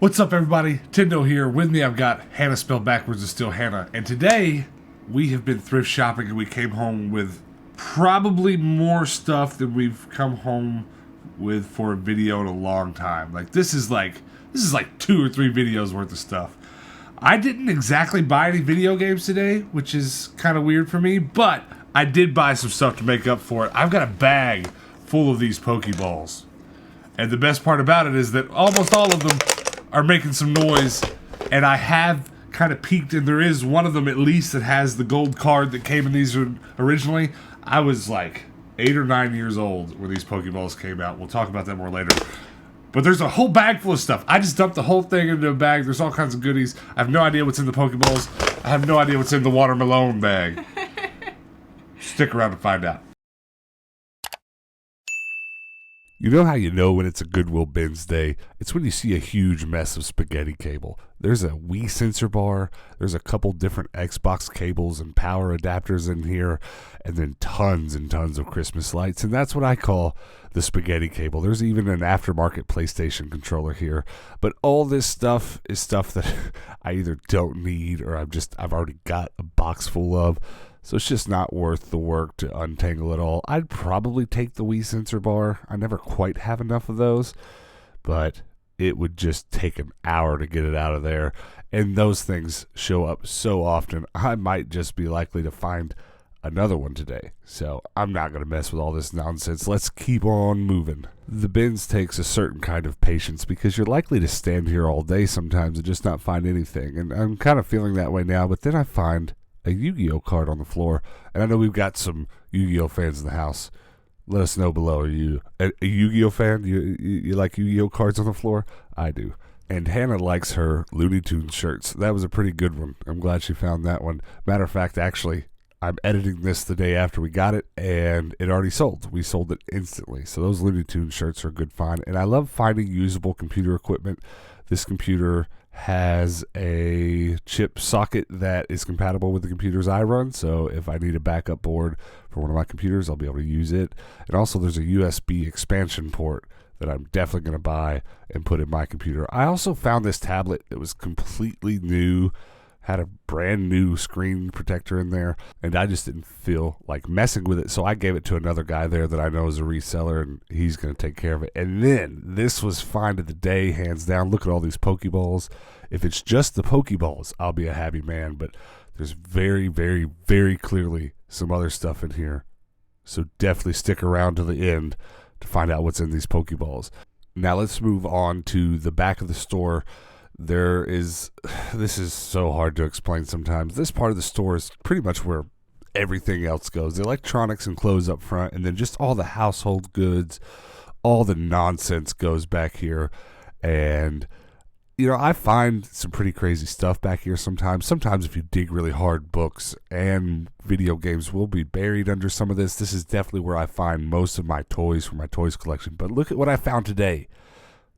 What's up, everybody? Tendo here. With me, I've got Hannah spelled backwards is still Hannah. And today, we have been thrift shopping and we came home with probably more stuff than we've come home with for a video in a long time. This is like 2 or 3 videos worth of stuff. I didn't exactly buy any video games today, which is kind of weird for me, but I did buy some stuff to make up for it. I've got a bag full of these Pokeballs. And the best part about it is that almost all of them are making some noise, and I have kind of peeked, and there is one of them at least that has the gold card that came in these originally. I was like 8 or 9 years old when these Pokeballs came out. We'll talk about that more later. But there's a whole bag full of stuff. I just dumped the whole thing into a bag. There's all kinds of goodies. I have no idea what's in the Pokeballs. I have no idea what's in the watermelon bag. Stick around to find out. You know how you know when it's a Goodwill bins day? It's when you see a huge mess of spaghetti cable. There's a Wii sensor bar, there's a couple different Xbox cables and power adapters in here, and then tons and tons of Christmas lights, and that's what I call the spaghetti cable. There's even an aftermarket PlayStation controller here, but all this stuff is stuff that I either don't need or I've already got a box full of. So it's just not worth the work to untangle it all. I'd probably take the Wii sensor bar. I never quite have enough of those, but it would just take an hour to get it out of there. And those things show up so often, I might just be likely to find another one today. So I'm not going to mess with all this nonsense. Let's keep on moving. The bins takes a certain kind of patience because you're likely to stand here all day sometimes and just not find anything. And I'm kind of feeling that way now, but then I find a Yu-Gi-Oh card on the floor, and I know we've got some Yu-Gi-Oh fans in the house. Let us know below. Are you a Yu-Gi-Oh fan? You like Yu-Gi-Oh cards on the floor? I do. And Hannah likes her Looney Tunes shirts. That was a pretty good one. I'm glad she found that one. Matter of fact, actually, I'm editing this the day after we got it, and it already sold. We sold it instantly. So those Looney Tunes shirts are a good find. And I love finding usable computer equipment. This computer has a chip socket that is compatible with the computers I run, so if I need a backup board for one of my computers, I'll be able to use it. And also there's a USB expansion port that I'm definitely going to buy and put in my computer. I also found this tablet that was completely new, had a brand new screen protector in there, and I just didn't feel like messing with it, so I gave it to another guy there that I know is a reseller, and he's going to take care of it. And then, this was find of the day, hands down. Look at all these Pokeballs. If it's just the Pokeballs, I'll be a happy man, but there's very, very, very clearly some other stuff in here, so definitely stick around to the end to find out what's in these Pokeballs. Now let's move on to the back of the store. This is so hard to explain sometimes. This part of the store is pretty much where everything else goes. The electronics and clothes up front, and then just all the household goods, all the nonsense goes back here. And, you know, I find some pretty crazy stuff back here sometimes. Sometimes if you dig really hard, books and video games will be buried under some of this. This is definitely where I find most of my toys for my toys collection. But look at what I found today.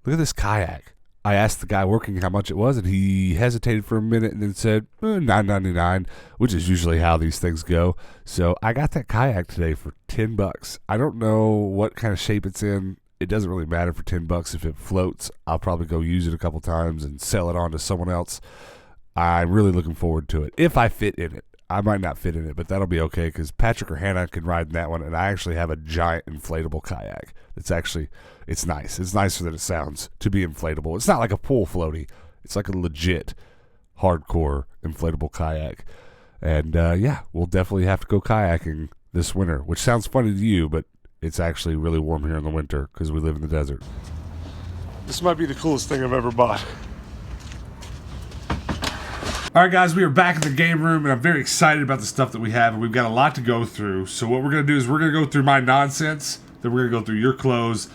Look at this kayak. I asked the guy working how much it was, and he hesitated for a minute and then said $9.99, which is usually how these things go. So I got that kayak today for $10. I don't know what kind of shape it's in. It doesn't really matter for $10. If it floats, I'll probably go use it a couple times and sell it on to someone else. I'm really looking forward to it. If I fit in it. I might not fit in it, but that'll be okay because Patrick or Hannah can ride in that one, and I actually have a giant inflatable kayak. It's nice. It's nicer than it sounds to be inflatable. It's not like a pool floaty. It's like a legit, hardcore inflatable kayak. And yeah, we'll definitely have to go kayaking this winter, which sounds funny to you, but it's actually really warm here in the winter because we live in the desert. This might be the coolest thing I've ever bought. Alright guys, we are back in the game room, and I'm very excited about the stuff that we have, and we've got a lot to go through. So what we're going to do is we're going to go through my nonsense, then we're going to go through your clothes,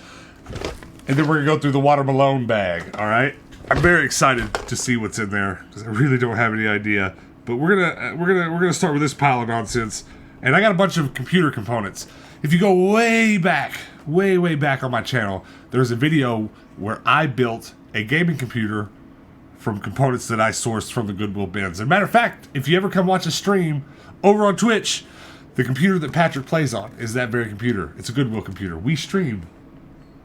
and then we're going to go through the watermelon bag, alright? I'm very excited to see what's in there, because I really don't have any idea. But we're gonna start with this pile of nonsense, and I got a bunch of computer components. If you go way back on my channel, there's a video where I built a gaming computer from components that I sourced from the Goodwill bins. As a matter of fact, if you ever come watch a stream over on Twitch, the computer that Patrick plays on is that very computer. It's a Goodwill computer. We stream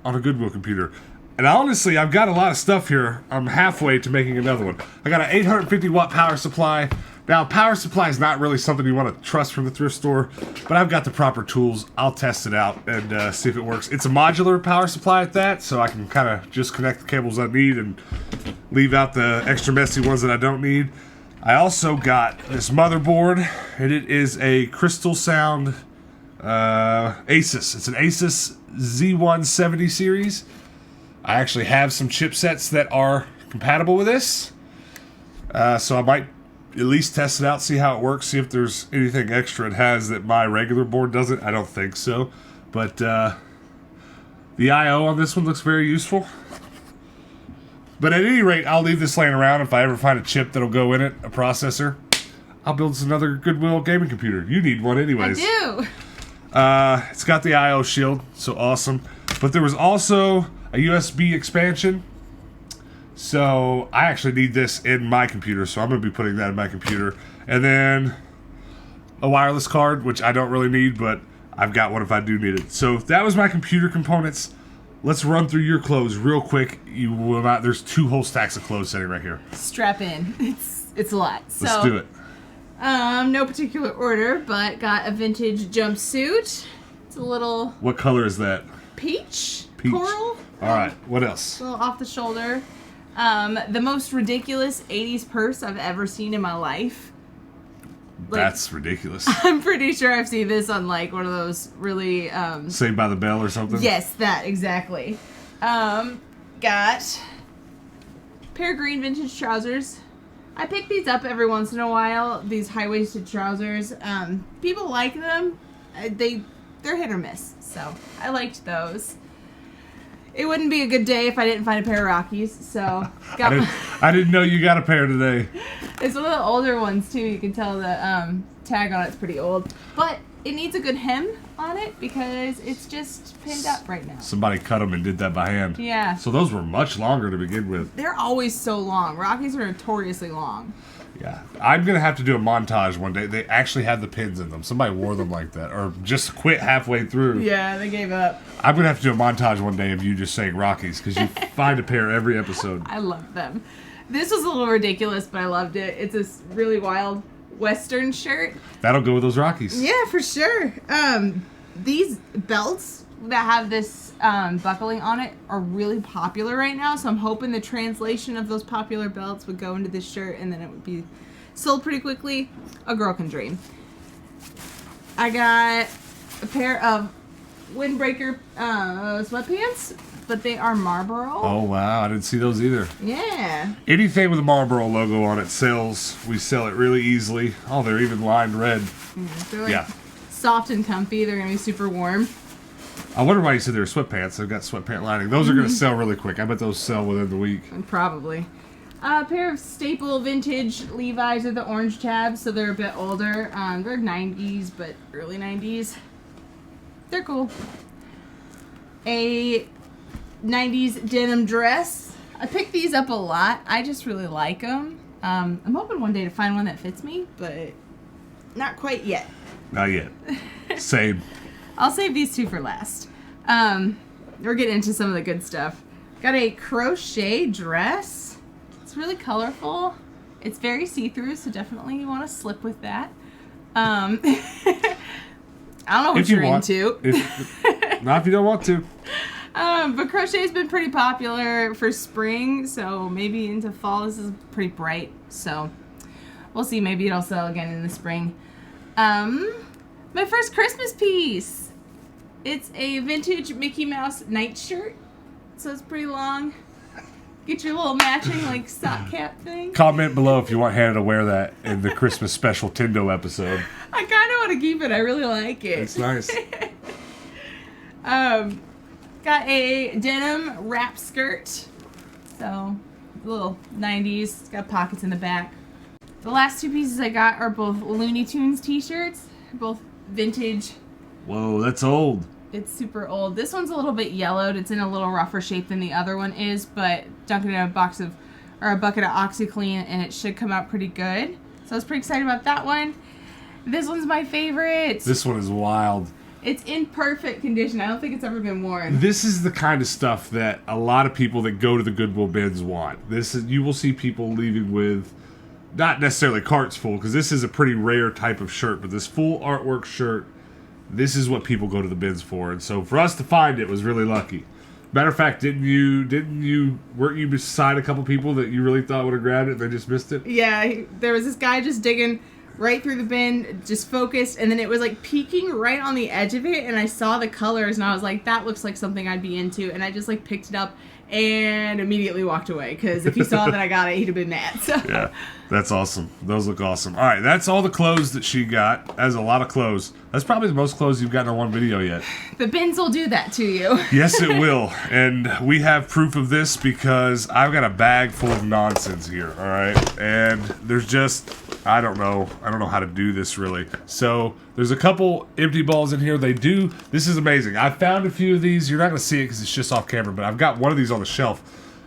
on a Goodwill computer. And honestly, I've got a lot of stuff here. I'm halfway to making another one. I got an 850 watt power supply. Now, power supply is not really something you want to trust from the thrift store, but I've got the proper tools. I'll test it out and see if it works. It's a modular power supply at that, so I can kind of just connect the cables I need and leave out the extra messy ones that I don't need. I also got this motherboard, and it is a Crystal Sound Asus. It's an Asus Z170 series. I actually have some chipsets that are compatible with this, so I might at least test it out, see how it works, see if there's anything extra it has that my regular board doesn't. I don't think so, but the I/O on this one looks very useful. But at any rate, I'll leave this laying around. If I ever find a chip that'll go in it, a processor, I'll build us another Goodwill gaming computer. You need one anyways. I do. It's got the I/O shield, so awesome. But there was also a USB expansion. So I actually need this in my computer, so I'm going to be putting that in my computer. And then a wireless card, which I don't really need, but I've got one if I do need it. So that was my computer components. Let's run through your clothes real quick. You will not. There's 2 whole stacks of clothes sitting right here. Strap in. It's a lot. So, let's do it. No particular order, but got a vintage jumpsuit. It's a little. What color is that? Peach. All Coral. right. What else? A little off the shoulder. The most ridiculous 80s purse I've ever seen in my life. That's ridiculous. I'm pretty sure I've seen this on like one of those really Saved by the Bell or something? Yes, that exactly. Got a pair of green vintage trousers. I pick these up every once in a while, these high-waisted trousers. People like them. They're hit or miss, so I liked those. It wouldn't be a good day if I didn't find a pair of Rockies, so I didn't know you got a pair today. It's one of the older ones too. You can tell the tag on it's pretty old, but it needs a good hem on it because it's just pinned up right now. Somebody cut them and did that by hand. Yeah. So those were much longer to begin with. They're always so long. Rockies are notoriously long. Yeah. I'm going to have to do a montage one day. They actually had the pins in them. Somebody wore them like that or just quit halfway through. Yeah, they gave up. I'm going to have to do a montage one day of you just saying Rockies because you find a pair every episode. I love them. This was a little ridiculous, but I loved it. It's this really wild Western shirt. That'll go with those Rockies. Yeah, for sure. These belts that have this buckling on it are really popular right now, so I'm hoping the translation of those popular belts would go into this shirt and then it would be sold pretty quickly. A girl can dream. I got a pair of windbreaker sweatpants, but they are Marlboro. Oh, wow. I didn't see those either. Yeah. Anything with a Marlboro logo on it sells. We sell it really easily. Oh, they're even lined red. They're like soft and comfy. They're going to be super warm. I wonder why you said they were sweatpants. They've got sweatpant lining. Those are going to sell really quick. I bet those sell within the week. Probably. A pair of staple vintage Levi's with the orange tabs, so they're a bit older. They're 90s, but early 90s. They're cool. A 90s denim dress. I pick these up a lot. I just really like them. I'm hoping one day to find one that fits me, but not quite yet. Not yet. Same. I'll save these 2 for last. We're getting into some of the good stuff. Got a crochet dress. It's really colorful. It's very see-through, so definitely you want to slip with that. I don't know what you're into. Not if you don't want to. But crochet's been pretty popular for spring, so maybe into fall. This is pretty bright, so we'll see. Maybe it'll sell again in the spring. My first Christmas piece. It's a vintage Mickey Mouse nightshirt, so it's pretty long. Get your little matching like sock cap thing. Comment below if you want Hannah to wear that in the Christmas special Tindo episode. I kind of want to keep it. I really like it. It's nice. Got a denim wrap skirt. So, a little 90s. It's got pockets in the back. The last 2 pieces I got are both Looney Tunes t-shirts. Both vintage. Whoa, that's old. It's super old. This one's a little bit yellowed. It's in a little rougher shape than the other one is, but dunked it in a bucket of OxyClean, and it should come out pretty good. So I was pretty excited about that one. This one's my favorite. This one is wild. It's in perfect condition. I don't think it's ever been worn. This is the kind of stuff that a lot of people that go to the Goodwill bins want. You will see people leaving with not necessarily carts full, because this is a pretty rare type of shirt, but this full artwork shirt, this is what people go to the bins for. And so for us to find it was really lucky. Matter of fact, weren't you beside a couple people that you really thought would have grabbed it and they just missed it? Yeah, there was this guy just digging right through the bin, just focused, and then it was like peeking right on the edge of it, and I saw the colors, and I was like, that looks like something I'd be into, and I just like picked it up and immediately walked away, because if he saw that I got it, he'd have been mad. So. Yeah, that's awesome. Those look awesome. All right, that's all the clothes that she got. That's a lot of clothes. That's probably the most clothes you've gotten in one video yet. The bins will do that to you. Yes, it will. And we have proof of this because I've got a bag full of nonsense here, all right? And there's just, I don't know how to do this really. So there's a couple empty balls in here. This is amazing. I found a few of these. You're not going to see it because it's just off camera, but I've got one of these on the shelf,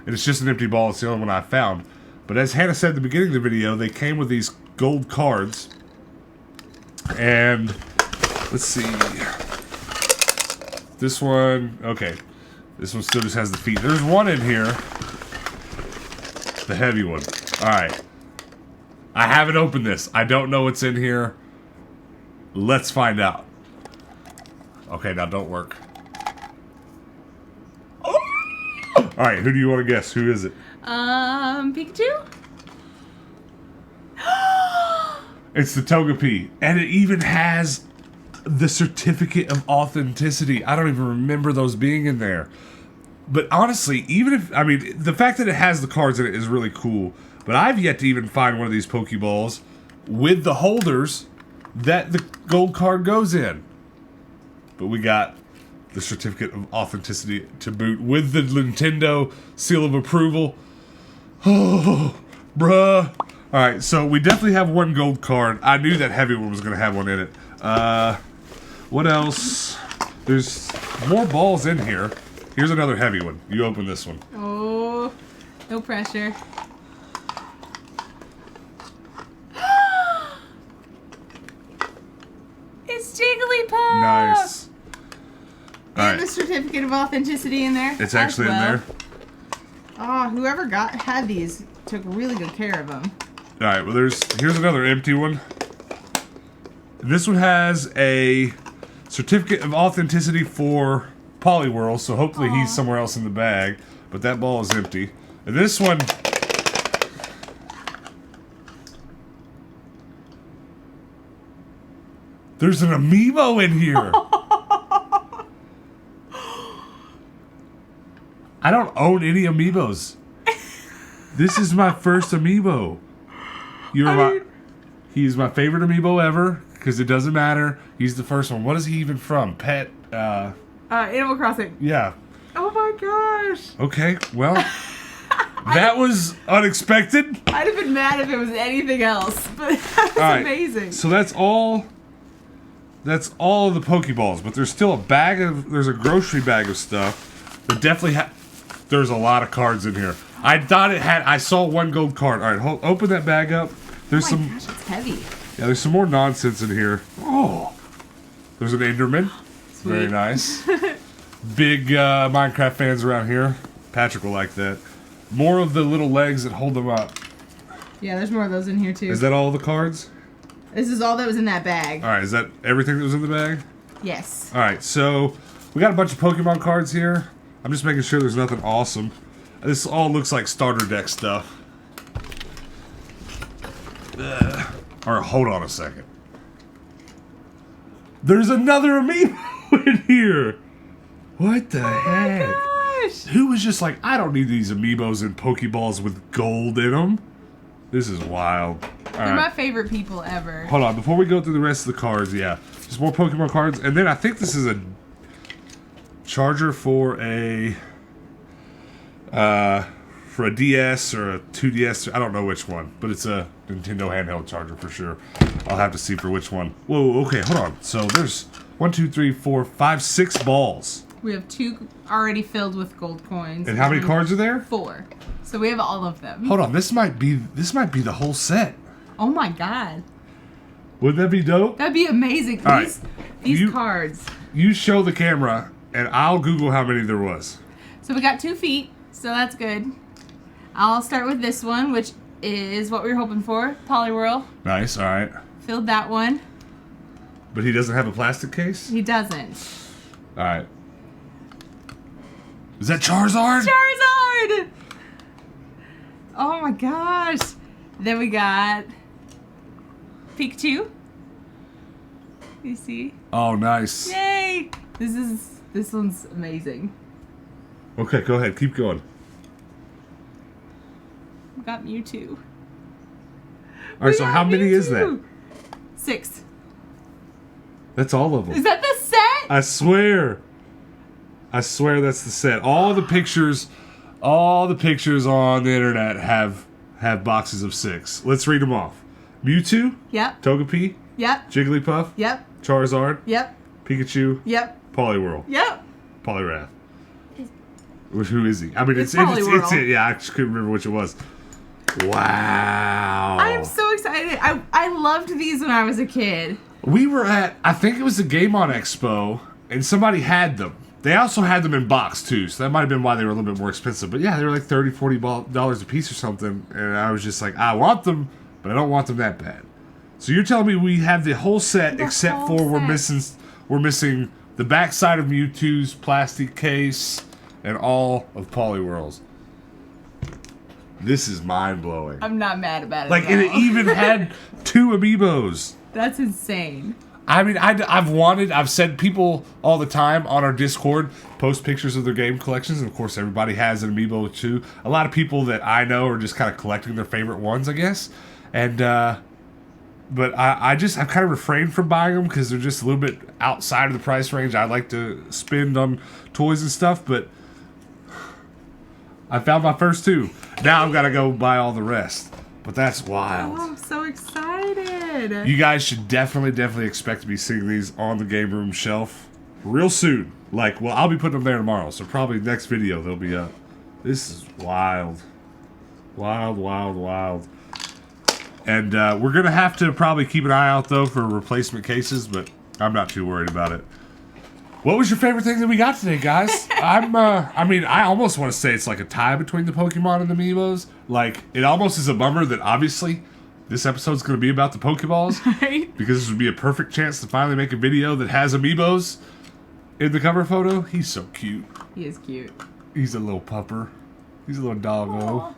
and it's just an empty ball. It's the only one I found. But as Hannah said at the beginning of the video, they came with these gold cards. And let's see. This one, okay. This one still just has the feet. There's one in here. The heavy one. Alright. I haven't opened this. I don't know what's in here. Let's find out. Okay, now don't work. Alright, who do you want to guess? Who is it? Pikachu? It's the Togepi. And it even has the certificate of authenticity. I don't even remember those being in there. But honestly, the fact that it has the cards in it is really cool. But I've yet to even find one of these Pokeballs with the holders that the gold card goes in. But we got the certificate of authenticity to boot with the Nintendo seal of approval. Oh, bruh. Alright, so we definitely have one gold card. I knew that heavy one was going to have one in it. What else? There's more balls in here. Here's another heavy one. You open this one. Oh, no pressure. It's Jigglypuff! Nice. And the certificate of authenticity in there. It's actually in there. Oh, whoever had these took really good care of them. Alright, well here's another empty one. This one has a certificate of authenticity for Poliwhirl, so hopefully he's somewhere else in the bag. But that ball is empty. And this one... There's an amiibo in here! I don't own any amiibos. This is my first amiibo. He's my favorite amiibo ever, because it doesn't matter. He's the first one. What is he even from? Pet, Animal Crossing. Yeah. Oh my gosh. Okay, well, that was unexpected. I'd have been mad if it was anything else, but that was amazing. So that's all of the Pokeballs, but there's still there's a grocery bag of stuff that definitely there's a lot of cards in here. I saw one gold card. All right, open that bag up. There's gosh, it's heavy. Yeah, there's some more nonsense in here. Oh, there's an Enderman. Sweet. Very nice. Big Minecraft fans around here. Patrick will like that. More of the little legs that hold them up. Yeah, there's more of those in here too. Is that all the cards? This is all that was in that bag. All right, is that everything that was in the bag? Yes. All right, so we got a bunch of Pokemon cards here. I'm just making sure there's nothing awesome. This all looks like starter deck stuff. Or hold on a second. There's another amiibo in here. What the heck? Gosh. Who was just like, I don't need these amiibos and Pokeballs with gold in them? This is wild. They're my favorite people ever. Hold on, before we go through the rest of the cards, yeah. There's more Pokemon cards, and then I think this is a charger for a DS or a 2DS. I don't know which one, but it's a Nintendo handheld charger for sure. I'll have to see for which one. Whoa, okay, hold on. So there's 1, 2, 3, 4, 5, 6 balls. We have 2 already filled with gold coins. And how many cards are there? 4. So we have all of them. Hold on, this might be the whole set. Oh my god. Wouldn't that be dope? That'd be amazing. All These cards. you show the camera, and I'll Google how many there was. So we got 2 feet, so that's good. I'll start with this one, which is what we were hoping for. Poliwhirl. Nice, all right. Filled that one. But he doesn't have a plastic case? He doesn't. All right. Is that Charizard? Charizard! Oh my gosh. Then we got Pikachu. You see? Oh, nice. Yay! This one's amazing. Okay, go ahead. Keep going. We got Mewtwo. All right, so how many is that? 6. That's all of them. Is that the set? I swear that's the set. All the pictures on the internet have boxes of 6. Let's read them off. Mewtwo. Yep. Togepi. Yep. Jigglypuff. Yep. Charizard. Yep. Pikachu. Yep. Poliwhirl. Yep. Poliwrath. Who is he? I mean, it's Poliwhirl. yeah, I just couldn't remember which it was. Wow. I am so excited. I loved these when I was a kid. We were at, I think it was the Game On Expo, and somebody had them. They also had them in box, too, so that might have been why they were a little bit more expensive. But yeah, they were like $30, $40 a piece or something, and I was just like, I want them, but I don't want them that bad. So you're telling me we have the whole set, except for we're missing the backside of Mewtwo's plastic case and all of Poliwhirl's. This is mind-blowing. I'm not mad about it. Like, at and all. it even had 2 amiibos. That's insane. I mean, I've said people all the time on our Discord post pictures of their game collections, and of course everybody has an amiibo too. A lot of people that I know are just kind of collecting their favorite ones, I guess. And but I've kind of refrained from buying them because they're just a little bit outside of the price range I like to spend on toys and stuff. But I found my first 2. Now I've got to go buy all the rest. But that's wild. Oh, I'm so excited. You guys should definitely expect to be seeing these on the game room shelf real soon. Like, well, I'll be putting them there tomorrow, so probably next video they'll be up. This is wild. Wild. And we're going to have to probably keep an eye out, though, for replacement cases, but I'm not too worried about it. What was your favorite thing that we got today, guys? I almost want to say it's like a tie between the Pokemon and the Amiibos. Like, it almost is a bummer that obviously this episode's going to be about the Pokeballs. Right? Because this would be a perfect chance to finally make a video that has Amiibos in the cover photo. He's so cute. He is cute. He's a little pupper. He's a little doggo.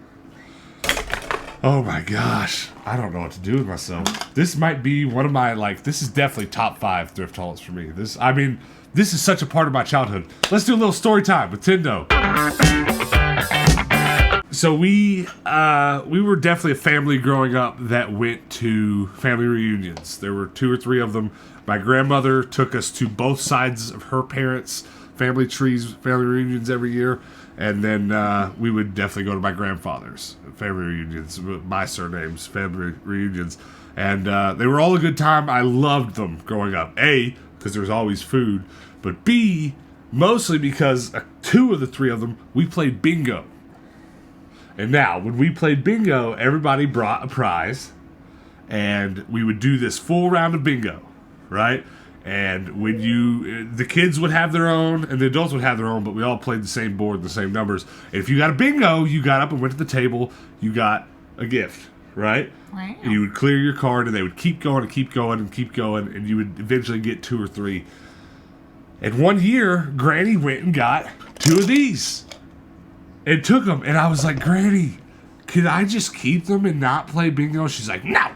Oh my gosh. I don't know what to do with myself. This might be one of my, this is definitely top 5 thrift hauls for me. This is such a part of my childhood. Let's do a little story time with Tendo. So we were definitely a family growing up that went to family reunions. There were 2 or 3 of them. My grandmother took us to both sides of her parents' family trees, family reunions every year. And then we would definitely go to my grandfather's family reunions, my surname's family reunions. And they were all a good time. I loved them growing up. A, because there was always food. But B, mostly because 2 of the 3 of them, we played bingo. And now, when we played bingo, everybody brought a prize. And we would do this full round of bingo, right? And when the kids would have their own, and the adults would have their own, but we all played the same board, the same numbers. And if you got a bingo, you got up and went to the table, you got a gift, right? Right. And you would clear your card, and they would keep going and keep going and keep going, and you would eventually get 2 or 3. And one year, Granny went and got 2 of these and took them. And I was like, Granny, can I just keep them and not play bingo? She's like, no.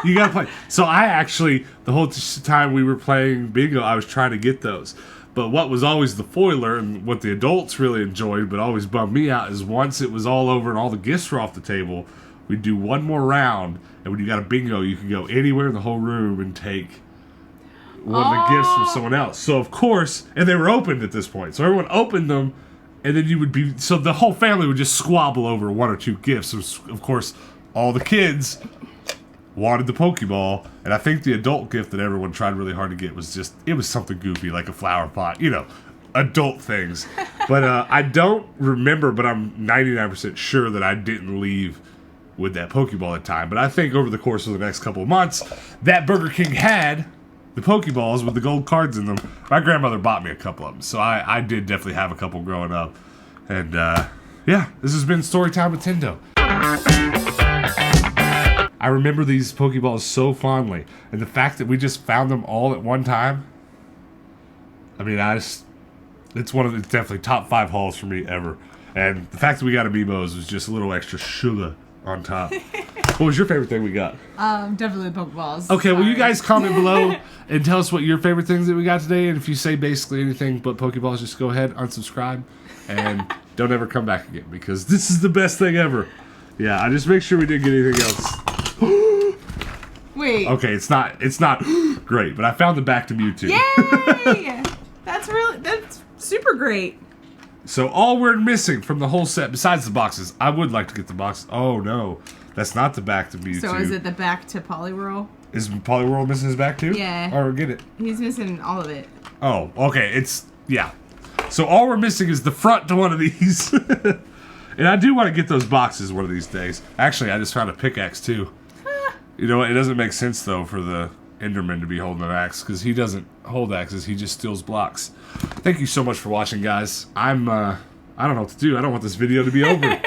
You gotta play. So I actually, the whole time we were playing bingo, I was trying to get those. But what was always the foiler, and what the adults really enjoyed but always bummed me out, is once it was all over and all the gifts were off the table, we'd do one more round, and when you got a bingo, you could go anywhere in the whole room and take one of the gifts from someone else. So of course, and they were opened at this point, so everyone opened them, and then you would be, so the whole family would just squabble over 1 or 2 gifts. Of course, all the kids wanted the Pokeball, and I think the adult gift that everyone tried really hard to get was just, it was something goofy, like a flower pot, adult things. But I don't remember, but I'm 99% sure that I didn't leave with that Pokeball at time. But I think over the course of the next couple of months, that Burger King had the Pokeballs with the gold cards in them. My grandmother bought me a couple of them, so I did definitely have a couple growing up. And yeah, this has been Storytime with Tendo. I remember these Pokeballs so fondly, and the fact that we just found them all at one time. I mean, it's definitely top 5 hauls for me ever. And the fact that we got Amiibos was just a little extra sugar on top. What was your favorite thing we got? Definitely Pokeballs. Okay, well, you guys comment below and tell us what your favorite things that we got today. And if you say basically anything but Pokeballs, just go ahead, unsubscribe, and don't ever come back again, because this is the best thing ever. Yeah, I just make sure we didn't get anything else. Wait. Okay, it's not great, but I found the back to Mewtwo. Yay! That's super great. So all we're missing from the whole set, besides the boxes, I would like to get the boxes. Oh no, that's not the back to Mewtwo. So is it the back to Poliwhirl? Is Poliwhirl missing his back too? Yeah. Or get it? He's missing all of it. Oh, okay. Yeah. So all we're missing is the front to one of these. And I do want to get those boxes one of these days. Actually, I just found a pickaxe too. You know what? It doesn't make sense though for the Enderman to be holding an axe, because he doesn't hold axes. He just steals blocks. Thank you so much for watching, guys. I don't know what to do. I don't want this video to be over.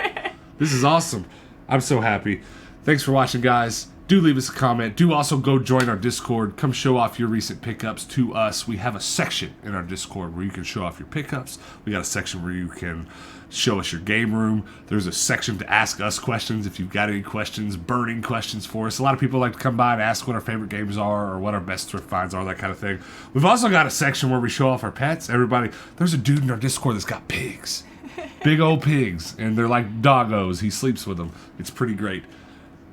This is awesome. I'm so happy. Thanks for watching, guys. Do leave us a comment. Do also go join our Discord. Come show off your recent pickups to us. We have a section in our Discord where you can show off your pickups. We got a section where you can show us your game room. There's a section to ask us questions if you've got any questions, burning questions for us. A lot of people like to come by and ask what our favorite games are or what our best thrift finds are, that kind of thing. We've also got a section where we show off our pets. Everybody, there's a dude in our Discord that's got pigs. Big old pigs. And they're like doggos. He sleeps with them. It's pretty great.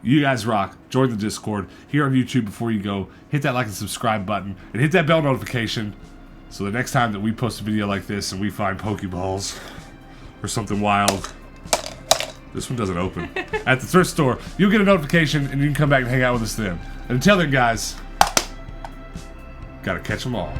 You guys rock. Join the Discord. Here on YouTube, before you go, hit that like and subscribe button. And hit that bell notification so the next time that we post a video like this and we find Pokeballs or something wild, this one doesn't open, at the thrift store, you'll get a notification and you can come back and hang out with us then. And until then, guys, gotta catch them all.